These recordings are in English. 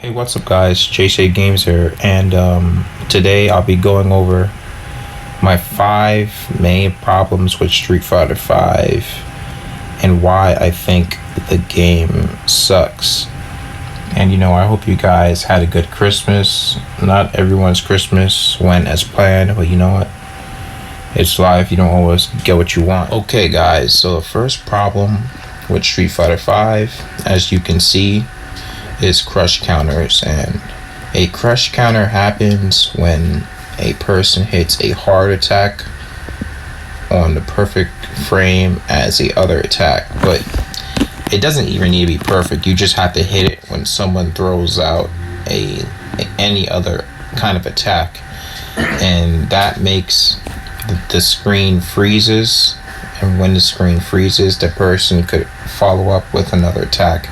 Hey, what's up, guys? JC Games here, and today I'll be going over my 5 main problems with Street Fighter 5 and why I think the game sucks. And I hope you guys had a good Christmas. Not everyone's Christmas went as planned, but you know what? It's life. You don't always get what you want. Okay, guys, so the first problem with Street Fighter 5, as you can see, is crush counters. And a crush counter happens when a person hits a hard attack on the perfect frame as the other attack, but it doesn't even need to be perfect. You just have to hit it when someone throws out any other kind of attack, and that makes the screen freezes. And when the screen freezes, the person could follow up with another attack.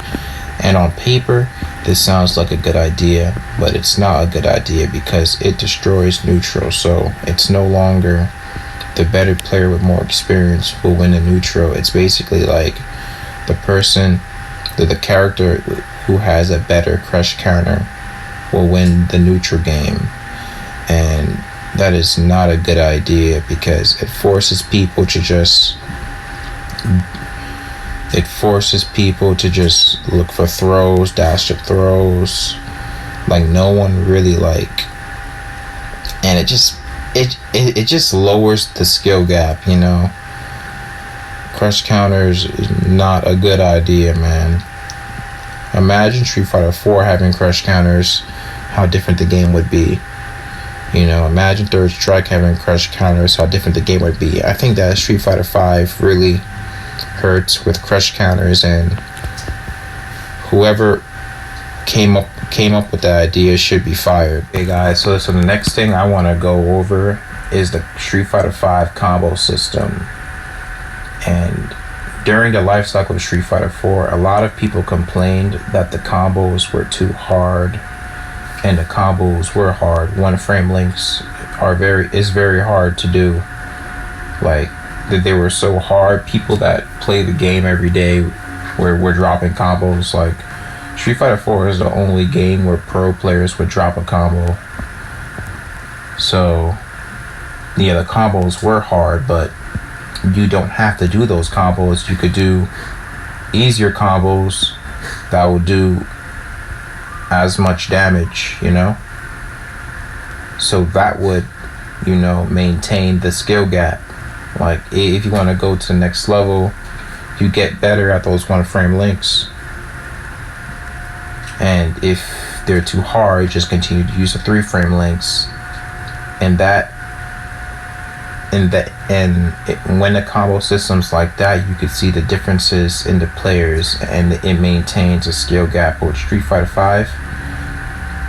And on paper, this sounds like a good idea, but it's not a good idea because it destroys neutral. So it's no longer the better player with more experience will win the neutral. It's basically like the character who has a better crush counter will win the neutral game. And that is not a good idea because it forces people to just look for throws, dash up throws, like no one really and it just lowers the skill gap. Crush counters is not a good idea, man. Imagine Street Fighter 4 having crush counters, how different the game would be. Imagine Third Strike having crush counters, how different the game would be. I think that Street Fighter 5 really hurts with crush counters, and whoever came up with that idea should be fired. Hey guys, so the next thing I want to go over is the Street Fighter 5 combo system. And during the life cycle of Street Fighter 4, a lot of people complained that the combos were too hard, and the combos were hard. One frame links is very hard to do. That they were so hard. People that play the game every day were dropping combos. Street Fighter 4 is the only game where pro players would drop a combo. So yeah, the combos were hard, but you don't have to do those combos. You could do easier combos that will do as much damage, so that would maintain the skill gap. If you want to go to the next level, you get better at those one frame links, and if they're too hard, you just continue to use the 3 frame links. And when the combo systems like that, you could see the differences in the players, and it maintains a skill gap. With Street Fighter 5,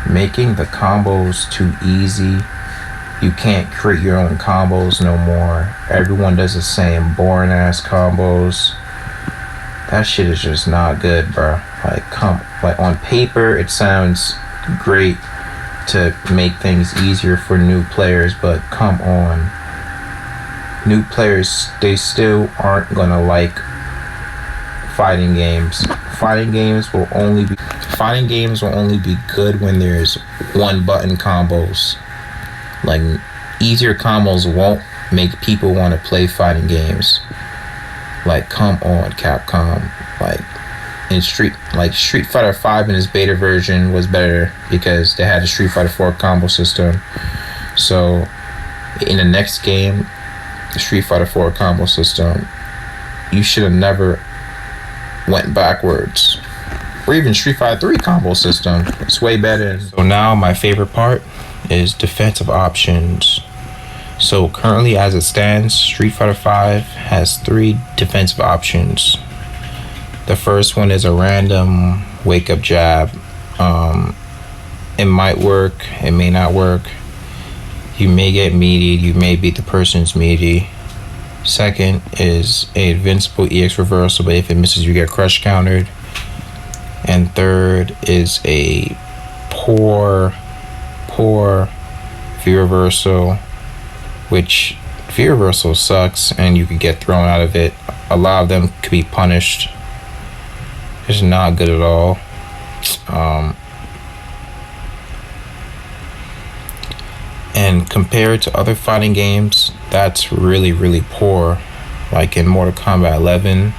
making the combos too easy, you can't create your own combos no more. Everyone does the same boring ass combos. That shit is just not good, bro. On paper, it sounds great to make things easier for new players, but come on. New players, they still aren't gonna like fighting games. Fighting games will only be good when there's one button combos. Easier combos won't make people want to play fighting games. Come on, Capcom. Street Fighter 5 in its beta version was better because they had a Street Fighter 4 combo system. So in the next game, the Street Fighter 4 combo system, you should have never went backwards. Or even Street Fighter 3 combo system, it's way better. So now my favorite part is defensive options. So currently, as it stands, Street Fighter 5 has 3 defensive options. The first one is a random wake up jab. It might work, it may not work. You may get meaty, you may beat the person's meaty. Second is a invincible EX reversal, but if it misses, you get crush countered. And third is a poor V reversal, which V reversal sucks and you could get thrown out of it. A lot of them could be punished. It's not good at all. compared to other fighting games, that's really, really poor. Like in Mortal Kombat 11,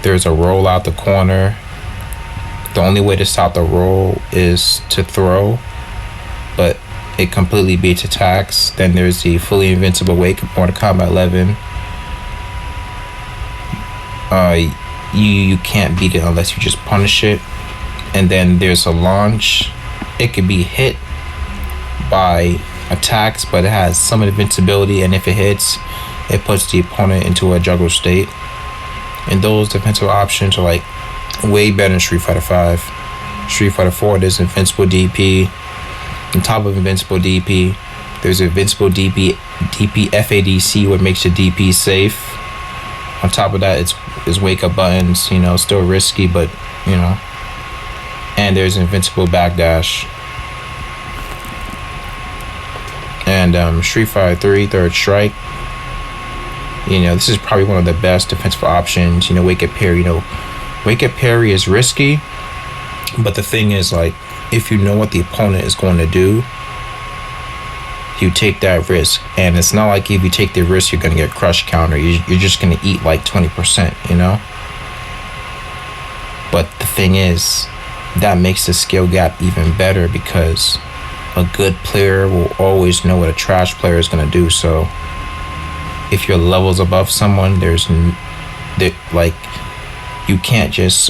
there's a roll out the corner. The only way to stop the roll is to throw, but it completely beats attacks. Then there's the fully invincible wake of Mortal Kombat 11. You can't beat it unless you just punish it. And then there's a launch. It could be hit by attacks, but it has some invincibility, and if it hits, it puts the opponent into a juggle state. And those defensive options are like way better than Street Fighter 5. Street Fighter 4, there's invincible DP. On top of invincible DP, there's invincible DP FADC, what makes your DP safe. On top of that, it's wake up buttons, still risky, but and there's invincible backdash. And Street Fighter 3 Third Strike, this is probably one of the best defensive options. Wake up parry. Wake up parry is risky, but the thing is, like, if you know what the opponent is going to do, you take that risk. And it's not like if you take the risk, you're going to get crush counter. You're just going to eat like 20%, But the thing is, that makes the skill gap even better, because a good player will always know what a trash player is going to do. So if you're levels above someone, you can't just,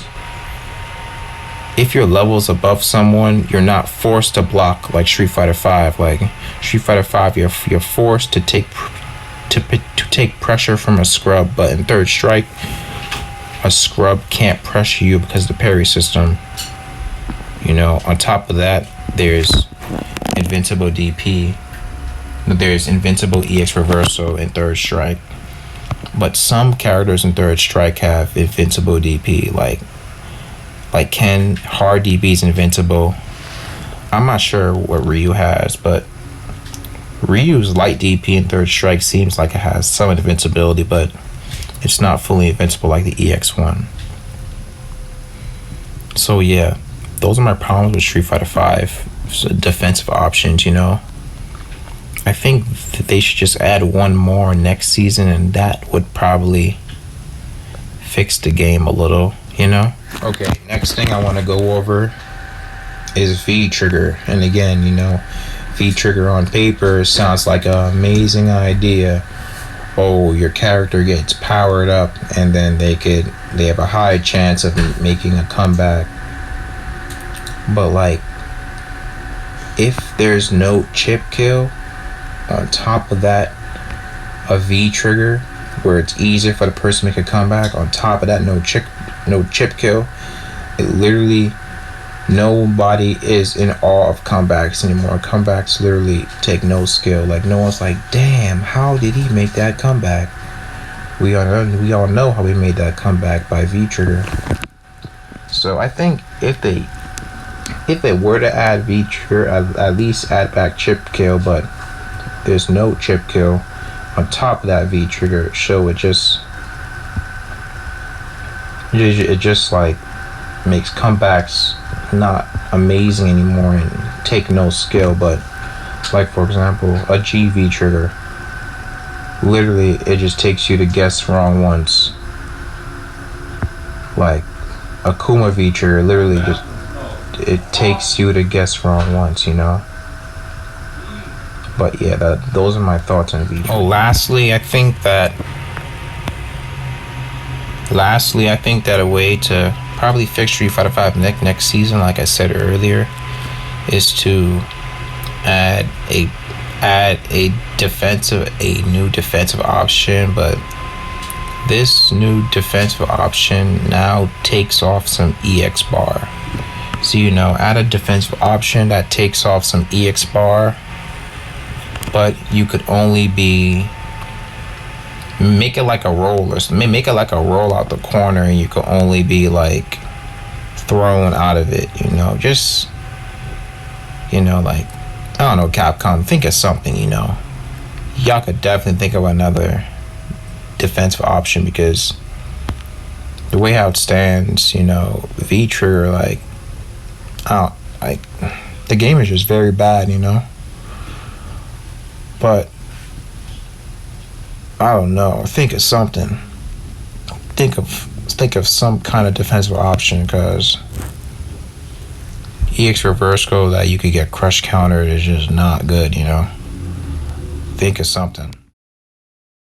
if you're levels above someone, you're not forced to block like Street Fighter 5. Like Street Fighter 5, you're forced to take pressure from a scrub, but in Third Strike, a scrub can't pressure you because of the parry system. On top of that, there's invincible DP. There's invincible EX reversal in Third Strike. But some characters in Third Strike have invincible DP. Like Ken, hard DP is invincible. I'm not sure what Ryu has, but Ryu's light DP in Third Strike seems like it has some invincibility, but it's not fully invincible like the EX one. So yeah, those are my problems with Street Fighter 5. So defensive options, I think that they should just add one more next season, and that would probably fix the game a little, Okay, next thing I want to go over is VTrigger. And again, VTrigger on paper sounds like an amazing idea. Oh, your character gets powered up, and then they have a high chance of making a comeback. But like, if there's no chip kill, on top of that, a VTrigger where it's easier for the person to make a comeback, on top of that, no chip kill, it literally, nobody is in awe of comebacks anymore. Comebacks literally take no skill. Like, no one's like, damn, how did he make that comeback? We all know how we made that comeback by VTrigger. So I think if they were to add VTrigger, at least add back chip kill, but there's no chip kill. On top of that VTrigger, so it just like makes comebacks not amazing anymore and take no skill. But like, for example, a G VTrigger, literally it just takes you to guess wrong once. Like a Kuma VTrigger, literally just it takes you to guess wrong once, But yeah, those are my thoughts on VTrigger. Oh, lastly, I think that a way to probably fix Street Fighter 5 next season, like I said earlier, is to add a new defensive option. But this new defensive option now takes off some EX bar. So add a defensive option that takes off some EX bar, but you could only make it like a roll, or make it like a roll out the corner, and you could only be like thrown out of it, just like, I don't know, Capcom, think of something, y'all could definitely think of another defensive option, because the way how it stands, VTrigger, the game is just very bad, But I don't know. Think of something. Think of some kind of defensive option, because EX reverse code that you could get crush countered is just not good, you know? Think of something.